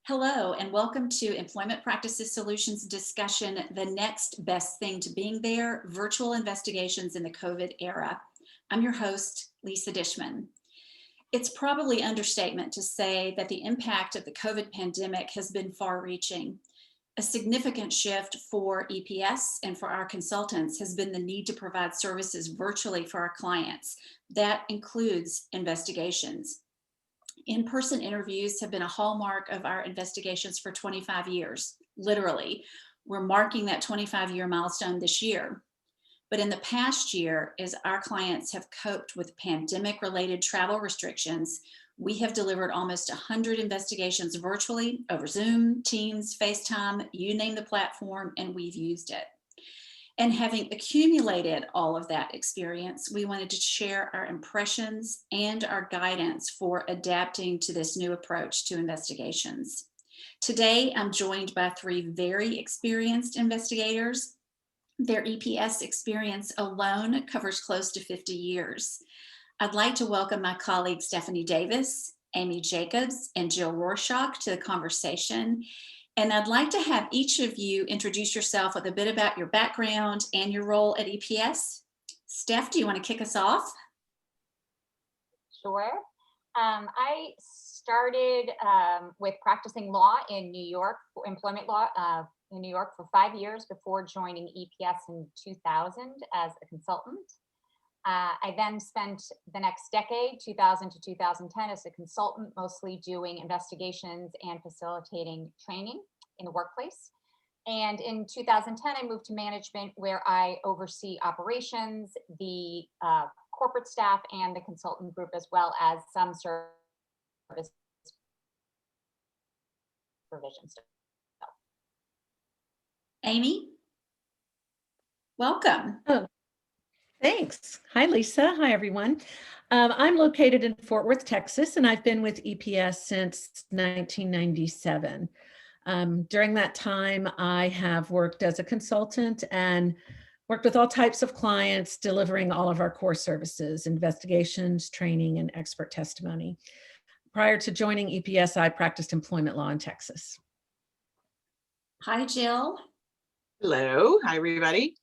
Hello, and welcome to Employment Practices Solutions discussion, The Next Best Thing to Being There, Virtual Investigations in the COVID Era. I'm your host, Lisa Dishman. It's probably understatement to say that the impact of the COVID pandemic has been far-reaching. A significant shift for EPS and for our consultants has been the need to provide services virtually for our clients. That includes investigations. In-person interviews have been a hallmark of our investigations for 25 years, literally. We're marking that 25-year milestone this year. But in the past year, as our clients have coped with pandemic-related travel restrictions, we have delivered almost 100 investigations virtually over Zoom, Teams, FaceTime, you name the platform, and we've used it. And having accumulated all of that experience, we wanted to share our impressions and our guidance for adapting to this new approach to investigations. Today, I'm joined by three very experienced investigators. Their EPS experience alone covers close to 50 years. I'd like to welcome my colleagues Stephanie Davis, Amy Jacobs, and Jill Rorschach to the conversation. And I'd like to have each of you introduce yourself with a bit about your background and your role at EPS. Steph, do you want to kick us off? Sure. I started with practicing law in New York, employment law in New York for 5 years before joining EPS in 2000 as a consultant. I then spent the next decade, 2000 to 2010, as a consultant, mostly doing investigations and facilitating training in the workplace. And in 2010, I moved to management, where I oversee operations, the corporate staff, and the consultant group, as well as some service provision stuff. Amy, welcome. Oh, thanks. Hi, Lisa. Hi, everyone. I'm located in Fort Worth, Texas, and I've been with EPS since 1997. During that time, I have worked as a consultant and worked with all types of clients, delivering all of our core services, investigations, training, and expert testimony. Prior to joining EPS, I practiced employment law in Texas. Hi, Jill. Hello. Hi, everybody.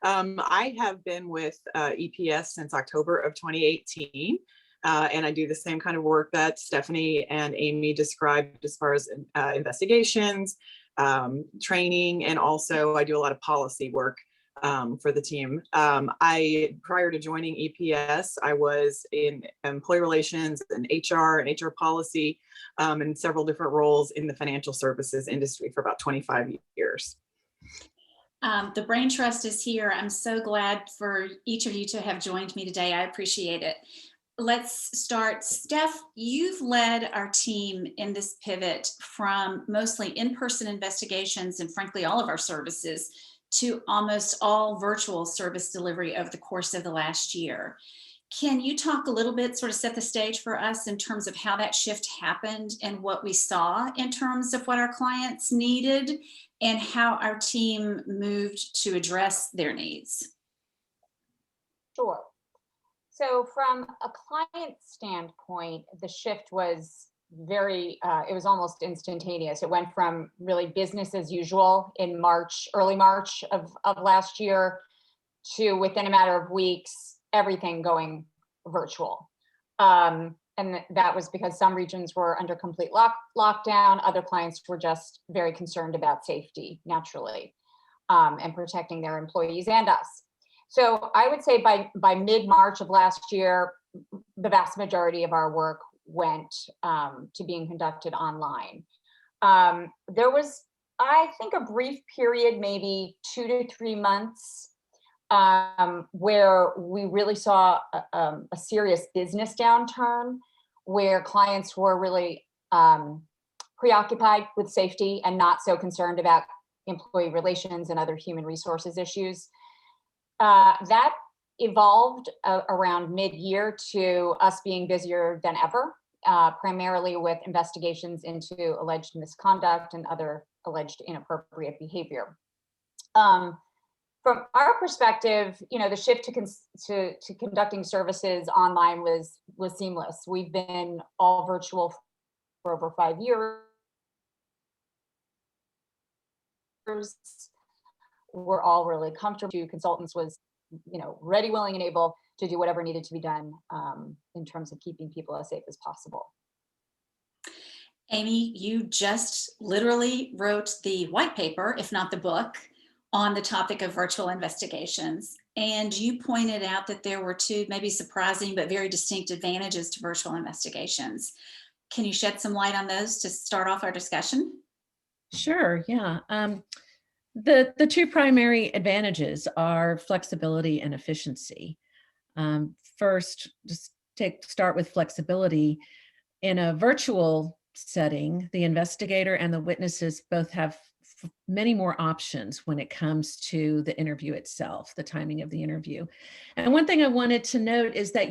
I have been with EPS since October of 2018, and I do the same kind of work that Stephanie and Amy described as far as investigations, training, and also I do a lot of policy work for the team. Prior to joining EPS, I was in employee relations and HR policy, and several different roles in the financial services industry for about 25 years. The Brain Trust is here. I'm so glad for each of you to have joined me today. I appreciate it. Let's start. Steph, you've led our team in this pivot from mostly in-person investigations and frankly all of our services to almost all virtual service delivery over the course of the last year. Can you talk a little bit, sort of set the stage for us in terms of how that shift happened and what we saw in terms of what our clients needed and how our team moved to address their needs? Sure. So from a client standpoint, the shift was it was almost instantaneous. It went from really business as usual in early March of last year, to within a matter of weeks, everything going virtual. And that was because some regions were under complete lockdown. Other clients were just very concerned about safety, naturally, and protecting their employees and us. So I would say by mid-March of last year, the vast majority of our work went to being conducted online. There was, I think, a brief period, maybe 2 to 3 months, where we really saw a serious business downturn, where clients were really preoccupied with safety and not so concerned about employee relations and other human resources issues. That evolved around mid-year to us being busier than ever, primarily with investigations into alleged misconduct and other alleged inappropriate behavior. From our perspective, the shift to conducting services online was seamless. We've been all virtual for over 5 years, were all really comfortable. Consultants was, ready, willing, and able to do whatever needed to be done in terms of keeping people as safe as possible. Amy, you just literally wrote the white paper, if not the book, on the topic of virtual investigations. And you pointed out that there were two maybe surprising but very distinct advantages to virtual investigations. Can you shed some light on those to start off our discussion? Sure, yeah. The two primary advantages are flexibility and efficiency. First, just start with flexibility. In a virtual setting, the investigator and the witnesses both have many more options when it comes to the interview itself, the timing of the interview. And one thing I wanted to note is that,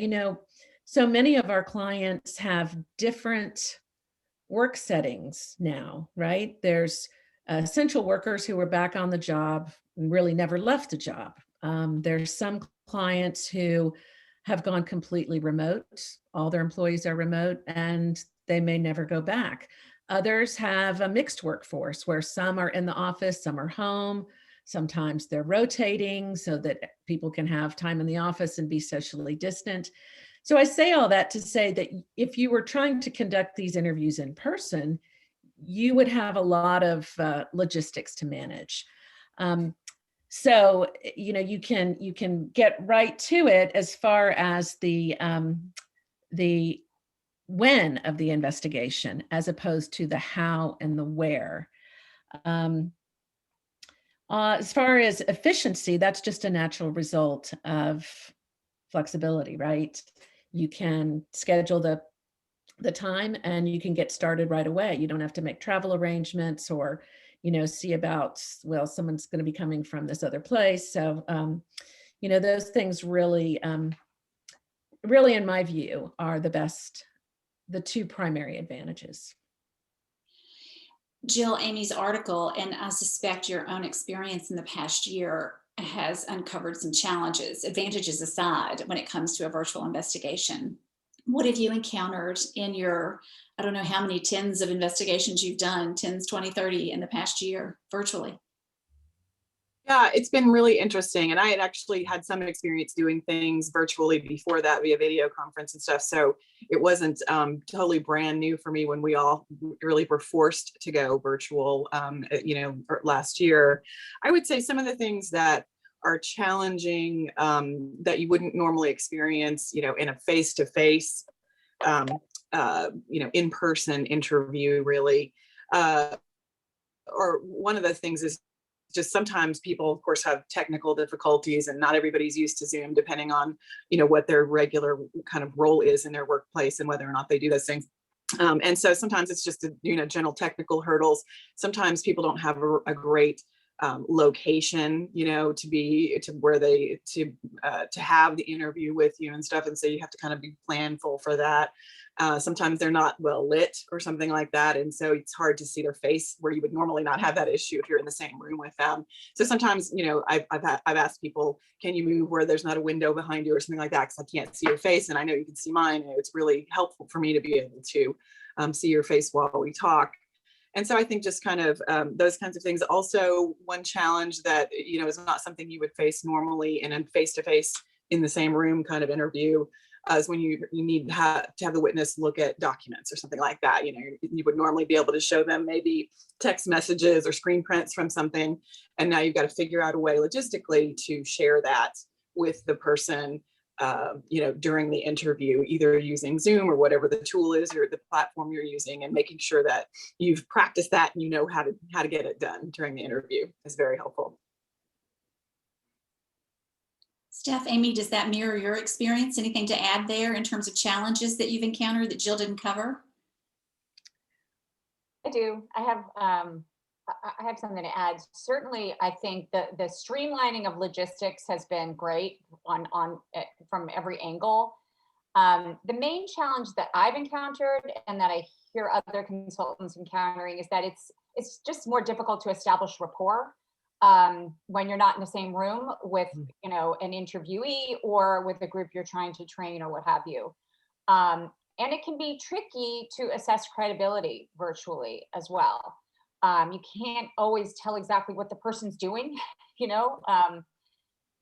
so many of our clients have different work settings now, right? There's essential workers who are back on the job and really never left the job. There's some clients who have gone completely remote. All their employees are remote and they may never go back. Others have a mixed workforce where some are in the office, some are home. Sometimes they're rotating so that people can have time in the office and be socially distant. So I say all that to say that if you were trying to conduct these interviews in person, you would have a lot of logistics to manage. So, you can get right to it as far as the when of the investigation, as opposed to the how and the where. As far as efficiency, that's just a natural result of flexibility, right? You can schedule the time and you can get started right away. You don't have to make travel arrangements or, see about, well, someone's going to be coming from this other place. So, those things really, really, in my view, are the two primary advantages. Jill, Amy's article, and I suspect your own experience in the past year, has uncovered some challenges, advantages aside, when it comes to a virtual investigation. What have you encountered in your, I don't know how many tens of investigations you've done, 10s, 20, 30 in the past year virtually? Yeah, it's been really interesting. And I had actually had some experience doing things virtually before that via video conference and stuff. So it wasn't totally brand new for me when we all really were forced to go virtual, last year. I would say some of the things that are challenging that you wouldn't normally experience, in a face-to-face, in-person interview, really. Or one of the things is just sometimes people, of course, have technical difficulties and not everybody's used to Zoom, depending on, what their regular kind of role is in their workplace and whether or not they do those things. And so sometimes it's just, general technical hurdles. Sometimes people don't have a great location, to have the interview with you and stuff. And so you have to kind of be planful for that. Sometimes they're not well lit or something like that. And so it's hard to see their face where you would normally not have that issue if you're in the same room with them. So sometimes, I've asked people, can you move where there's not a window behind you or something like that? Because I can't see your face and I know you can see mine. It's really helpful for me to be able to see your face while we talk. And so I think just kind of those kinds of things. Also, one challenge that, is not something you would face normally in a face-to-face in the same room kind of interview is when you need to have the witness look at documents or something like that. You would normally be able to show them maybe text messages or screen prints from something. And now you've got to figure out a way logistically to share that with the person during the interview, either using Zoom or whatever the tool is or the platform you're using, and making sure that you've practiced that and how to get it done during the interview is very helpful. Steph, Amy, does that mirror your experience? Anything to add there in terms of challenges that you've encountered that Jill didn't cover? I do. I have something to add. Certainly, I think the streamlining of logistics has been great from every angle. The main challenge that I've encountered and that I hear other consultants encountering is that it's just more difficult to establish rapport when you're not in the same room with an interviewee or with a group you're trying to train or what have you. And it can be tricky to assess credibility virtually as well. You can't always tell exactly what the person's doing, you know.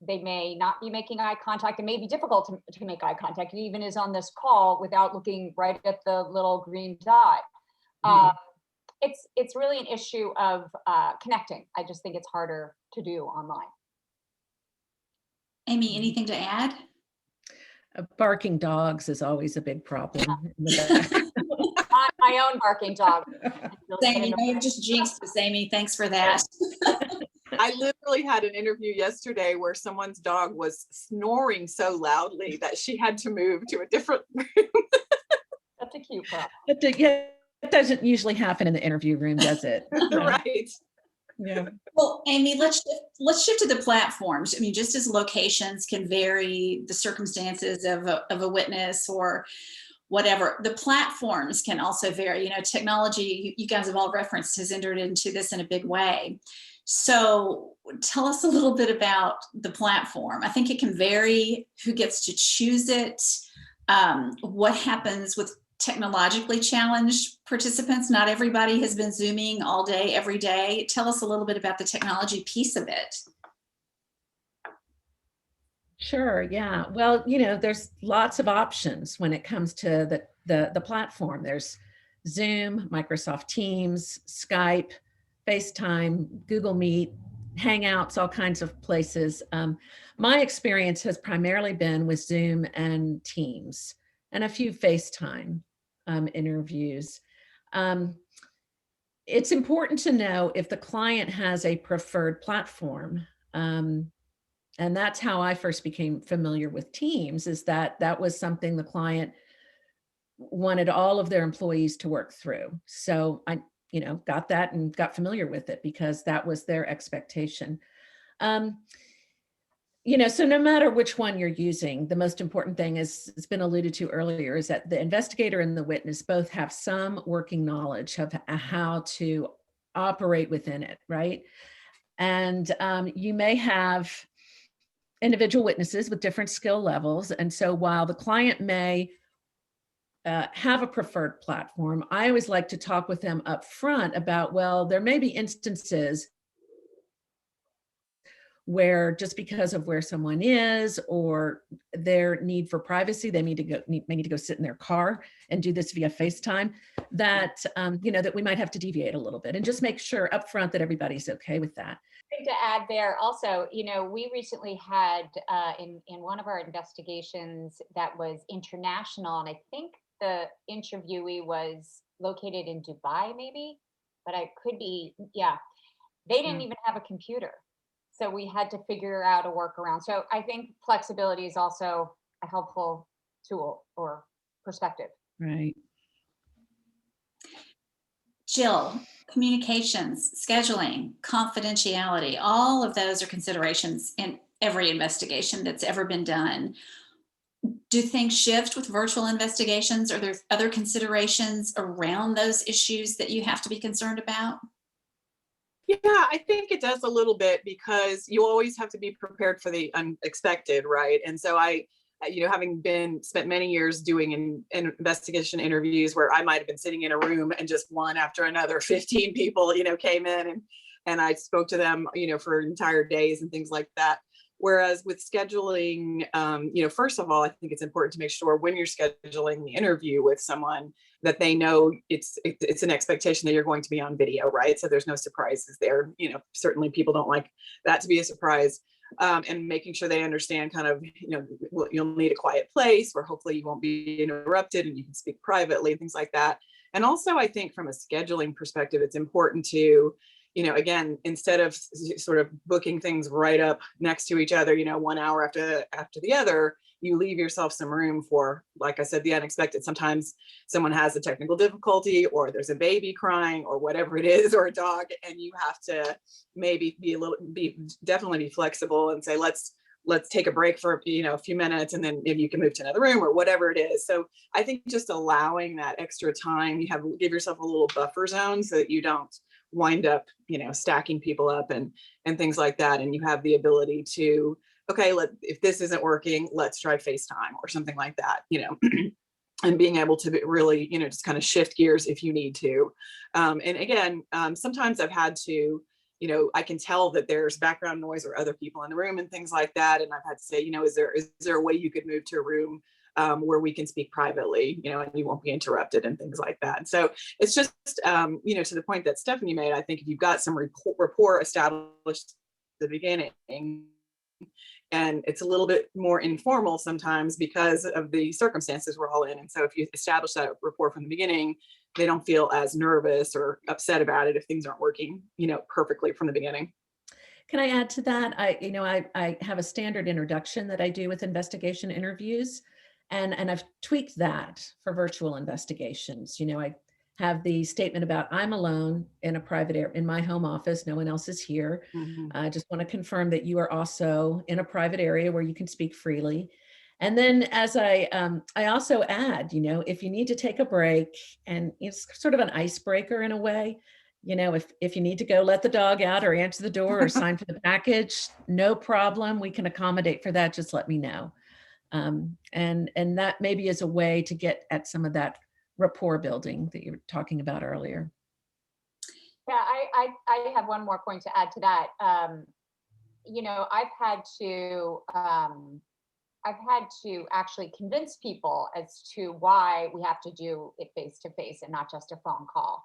They may not be making eye contact. It may be difficult to make eye contact. It even is on this call without looking right at the little green dot. It's really an issue of connecting. I just think it's harder to do online. Amy, anything to add? Barking dogs is always a big problem. Not my own barking dog. Same, you may have just jinxed us, Amy. Thanks for that. I literally had an interview yesterday where someone's dog was snoring so loudly that she had to move to a different room. That's a cute problem. But yeah, it doesn't usually happen in the interview room, does it? No. Right. Yeah. Well, Amy, let's shift to the platforms. I mean, just as locations can vary, the circumstances of a witness or whatever, the platforms can also vary. You know, technology, you guys have all referenced, has entered into this in a big way. So tell us a little bit about the platform. I think it can vary who gets to choose it, what happens with technologically challenged participants. Not everybody has been Zooming all day, every day. Tell us a little bit about the technology piece of it. Sure. Yeah. Well, you know, there's lots of options when it comes to the platform. There's Zoom, Microsoft Teams, Skype, FaceTime, Google Meet, Hangouts, all kinds of places. My experience has primarily been with Zoom and Teams and a few FaceTime interviews. It's important to know if the client has a preferred platform. And that's how I first became familiar with Teams, is that was something the client wanted all of their employees to work through. So I, you know, got that and got familiar with it because that was their expectation. You know, so no matter which one you're using, the most important thing is, it's been alluded to earlier, is that the investigator and the witness both have some working knowledge of how to operate within it, right? And you may have individual witnesses with different skill levels. And so while the client may have a preferred platform, I always like to talk with them up front about, well, there may be instances where just because of where someone is or their need for privacy, they may need to go sit in their car and do this via FaceTime, that you know, that we might have to deviate a little bit and just make sure up front that everybody's okay with that. To add there also, you know, we recently had in one of our investigations that was international, and I think the interviewee was located in Dubai, maybe, but I could be, yeah. They didn't even have a computer. So we had to figure out a workaround. So I think flexibility is also a helpful tool or perspective. Right. Jill, communications, scheduling, confidentiality, all of those are considerations in every investigation that's ever been done. Do things shift with virtual investigations? Are there other considerations around those issues that you have to be concerned about? Yeah, I think it does a little bit because you always have to be prepared for the unexpected, right? And so you know, having spent many years doing investigation interviews where I might have been sitting in a room and just one after another, 15 people, you know, came in and I spoke to them, you know, for entire days and things like that. Whereas with scheduling, you know, first of all, I think it's important to make sure when you're scheduling the interview with someone that they know it's an expectation that you're going to be on video, right? So there's no surprises there. You know, certainly people don't like that to be a surprise. And making sure they understand kind of, you know, you'll need a quiet place where hopefully you won't be interrupted and you can speak privately and things like that. And also, I think from a scheduling perspective, it's important to, you know, again, instead of sort of booking things right up next to each other, you know, 1 hour after the other, you leave yourself some room for, like I said, the unexpected. Sometimes someone has a technical difficulty or there's a baby crying or whatever it is, or a dog, and you have to maybe definitely be flexible and say, let's take a break for, you know, a few minutes and then maybe you can move to another room or whatever it is. So I think just allowing that extra time, give yourself a little buffer zone so that you don't wind up, you know, stacking people up and things like that. And you have the ability to, okay, if this isn't working, let's try FaceTime or something like that, you know. and being able to really, just kind of shift gears if you need to. And again, sometimes I've had to, I can tell that there's background noise or other people in the room and things like that. And I've had to say, is there a way you could move to a room where we can speak privately, and you won't be interrupted and things like that. And so it's just, to the point that Stephanie made, I think if you've got some rapport established at the beginning, and it's a little bit more informal sometimes because of the circumstances we're all in. And so if you establish that rapport from the beginning, they don't feel as nervous or upset about it if things aren't working, perfectly from the beginning. Can I add to that? I have a standard introduction that I do with investigation interviews, and I've tweaked that for virtual investigations. I have the statement about I'm alone in a private area in my home office. No one else is here. Mm-hmm. I just want to confirm that you are also in a private area where you can speak freely. And then as I also add, if you need to take a break, and it's sort of an icebreaker in a way, if you need to go let the dog out or answer the door or sign for the package, no problem. We can accommodate for that. Just let me know. And that maybe is a way to get at some of that rapport building that you were talking about earlier. Yeah, I have one more point to add to that. I've had to actually convince people as to why we have to do it face to face and not just a phone call.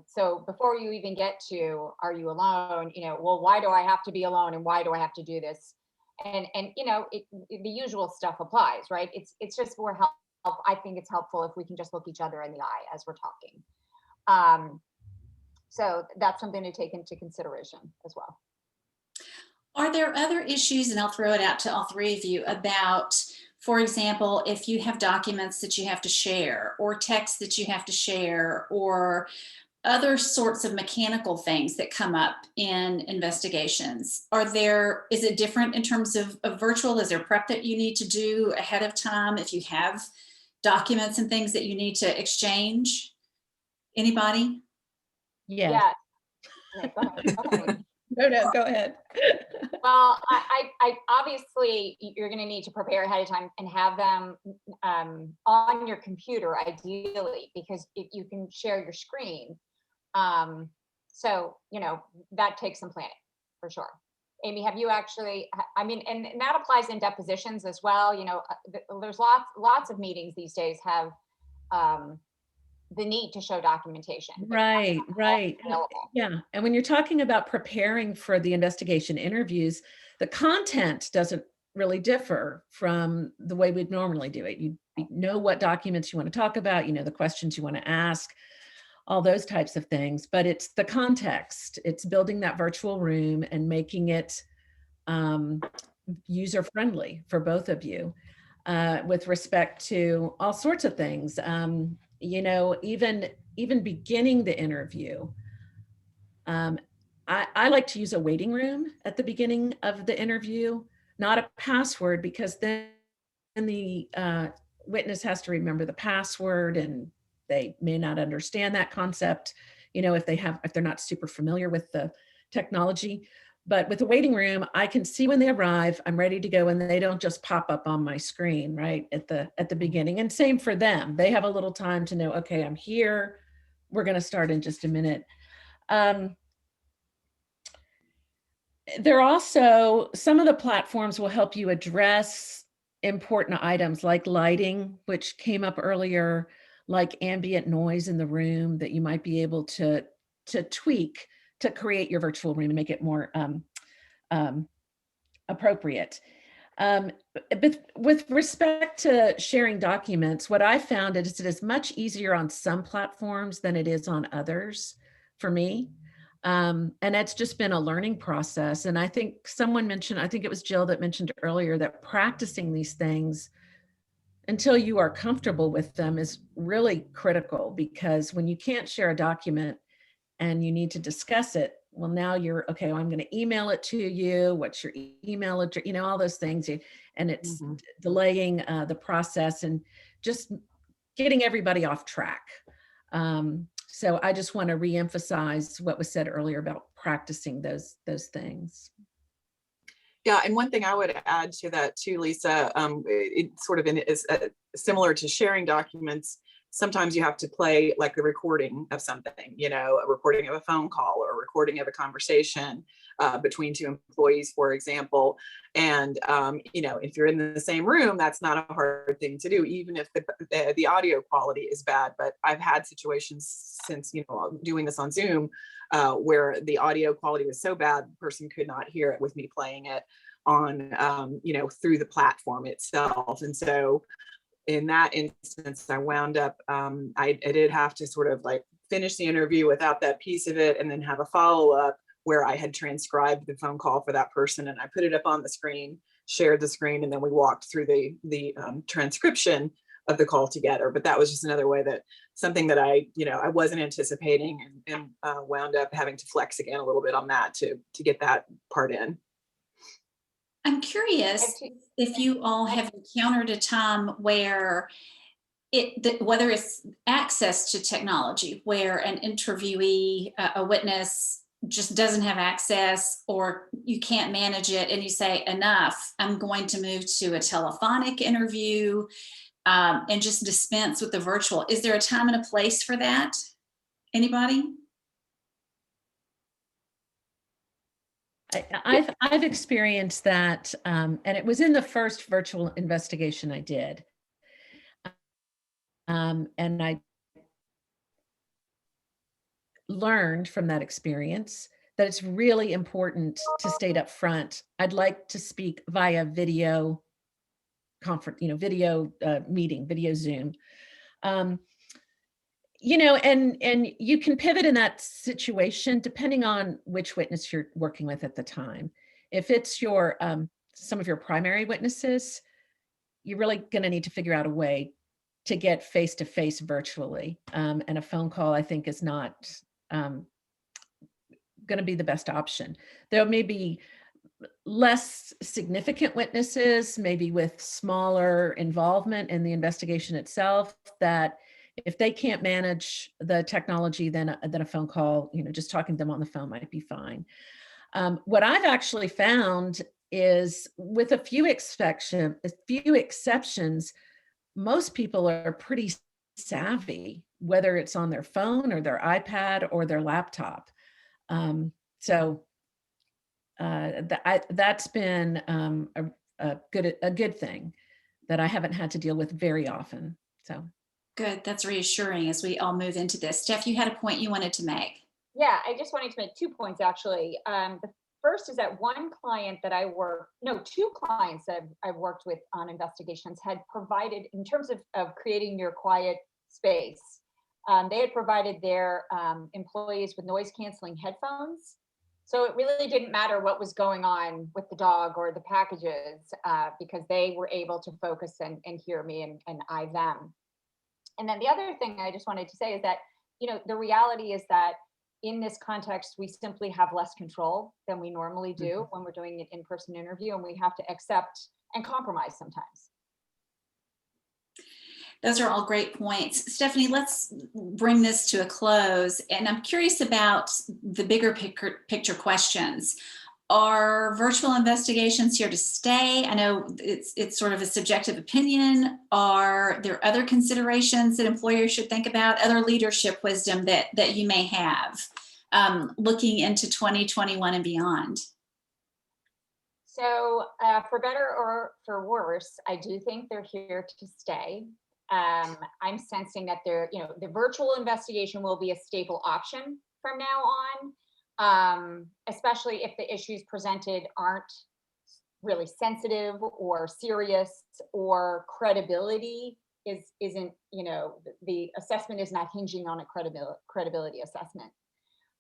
So before you even get to, are you alone? Well, why do I have to be alone, and why do I have to do this? And the usual stuff applies, right? It's just more help. I think it's helpful if we can just look each other in the eye as we're talking. So that's something to take into consideration as well. Are there other issues, and I'll throw it out to all three of you, about, for example, if you have documents that you have to share or text that you have to share or other sorts of mechanical things that come up in investigations? Is it different in terms of virtual? Is there prep that you need to do ahead of time if you have documents and things that you need to exchange? Anybody? Yes. Yeah. Go ahead. No, go ahead. Well, I obviously you're going to need to prepare ahead of time and have them on your computer, ideally, because if you can share your screen. So, that takes some planning for sure. Amy, have you actually, and that applies in depositions as well. There's lots of meetings these days have the need to show documentation. Right. Yeah. And when you're talking about preparing for the investigation interviews, the content doesn't really differ from the way we'd normally do it. You know what documents you want to talk about, the questions you want to ask, all those types of things, but it's the context. It's building that virtual room and making it user-friendly for both of you with respect to all sorts of things. Even beginning the interview, I like to use a waiting room at the beginning of the interview, not a password, because then the witness has to remember the password, and they may not understand that concept, if they're not super familiar with the technology. But with the waiting room, I can see when they arrive, I'm ready to go, and they don't just pop up on my screen right at the beginning. And same for them. They have a little time to know, okay, I'm here. We're going to start in just a minute. There are also, some of the platforms will help you address important items like lighting, which came up earlier, like ambient noise in the room that you might be able to tweak to create your virtual room and make it more appropriate. But with respect to sharing documents, what I found is it is much easier on some platforms than it is on others for me. And it's just been a learning process. And I think someone mentioned, I think it was Jill that mentioned earlier, that practicing these things until you are comfortable with them is really critical, because when you can't share a document and you need to discuss it, well, now you're, okay, well, I'm going to email it to you. What's your email address? All those things. And it's delaying the process and just getting everybody off track. So I just want to reemphasize what was said earlier about practicing those things. Yeah, and one thing I would add to that too, Lisa, it sort of is similar to sharing documents. Sometimes you have to play like the recording of something, you know, a recording of a phone call or a recording of a conversation between two employees, for example. And, you know, if you're in the same room, that's not a hard thing to do, even if the audio quality is bad. But I've had situations since, you know, doing this on Zoom where the audio quality was so bad, the person could not hear it with me playing it on, you know, through the platform itself. And so in that instance, I wound up, I did have to sort of like finish the interview without that piece of it and then have a follow-up where I had transcribed the phone call for that person and I put it up on the screen, shared the screen, and then we walked through the transcription of the call together. But that was just another way that something that I, you know, I wasn't anticipating and wound up having to flex again a little bit on that to get that part in. I'm curious if you all have encountered a time where whether it's access to technology, where an interviewee, a witness just doesn't have access or you can't manage it and you say, enough, I'm going to move to a telephonic interview and just dispense with the virtual. Is there a time and a place for that? Anybody? I've experienced that, and it was in the first virtual investigation I did. And I learned from that experience that it's really important to state up front. I'd like to speak via video conference, you know, video meeting, video Zoom. You know, and you can pivot in that situation depending on which witness you're working with at the time. If it's your some of your primary witnesses, you're really going to need to figure out a way to get face-to-face virtually. And a phone call, I think, is not going to be the best option. There may be less significant witnesses, maybe with smaller involvement in the investigation itself, that if they can't manage the technology, then a phone call, you know, just talking to them on the phone might be fine. What I've actually found is, with a few exceptions, most people are pretty savvy, whether it's on their phone or their iPad or their laptop. So that's been a good thing that I haven't had to deal with very often. So good. That's reassuring as we all move into this. Steph, you had a point you wanted to make. Yeah, I just wanted to make 2 points actually. The first is that two clients that I've worked with on investigations had provided, in terms of creating your quiet space, they had provided their employees with noise canceling headphones. So it really didn't matter what was going on with the dog or the packages because they were able to focus and hear me and I them. And then the other thing I just wanted to say is that, you know, the reality is that in this context, we simply have less control than we normally do when we're doing an in-person interview, and we have to accept and compromise sometimes. Those are all great points. Stephanie, let's bring this to a close. And I'm curious about the bigger picture questions. Are virtual investigations here to stay? I know it's sort of a subjective opinion. Are there other considerations that employers should think about, other leadership wisdom that you may have looking into 2021 and beyond? So for better or for worse, I do think they're here to stay. I'm sensing that the virtual investigation will be a staple option from now on, especially if the issues presented aren't really sensitive or serious, or credibility isn't, the assessment is not hinging on a credibility assessment.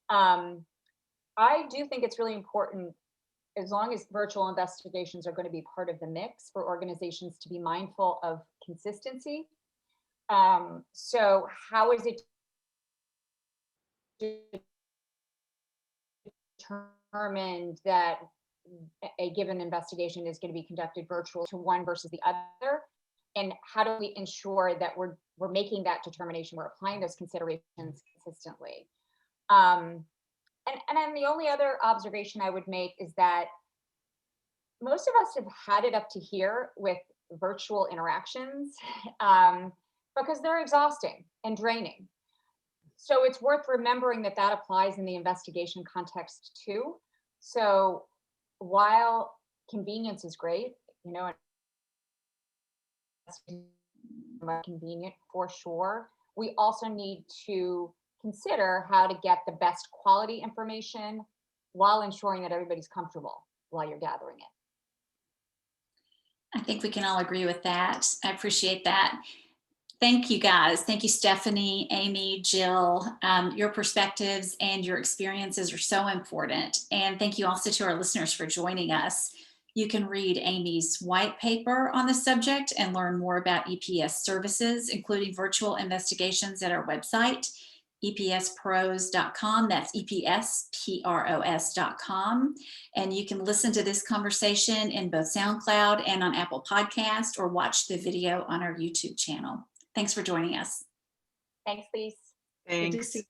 I do think it's really important, as long as virtual investigations are going to be part of the mix, for organizations to be mindful of consistency. So how is it determined that a given investigation is going to be conducted virtual to one versus the other? And how do we ensure that we're making that determination, we're applying those considerations consistently? And then the only other observation I would make is that most of us have had it up to here with virtual interactions because they're exhausting and draining. So it's worth remembering that that applies in the investigation context too. So while convenience is great, you know, convenient for sure, we also need to consider how to get the best quality information while ensuring that everybody's comfortable while you're gathering it. I think we can all agree with that. I appreciate that. Thank you guys. Thank you, Stephanie, Amy, Jill. Your perspectives and your experiences are so important. And thank you also to our listeners for joining us. You can read Amy's white paper on the subject and learn more about EPS services, including virtual investigations, at our website, epspros.com. That's epspros.com. And you can listen to this conversation in both SoundCloud and on Apple Podcast, or watch the video on our YouTube channel. Thanks for joining us. Thanks, Lise. Good to Thanks. see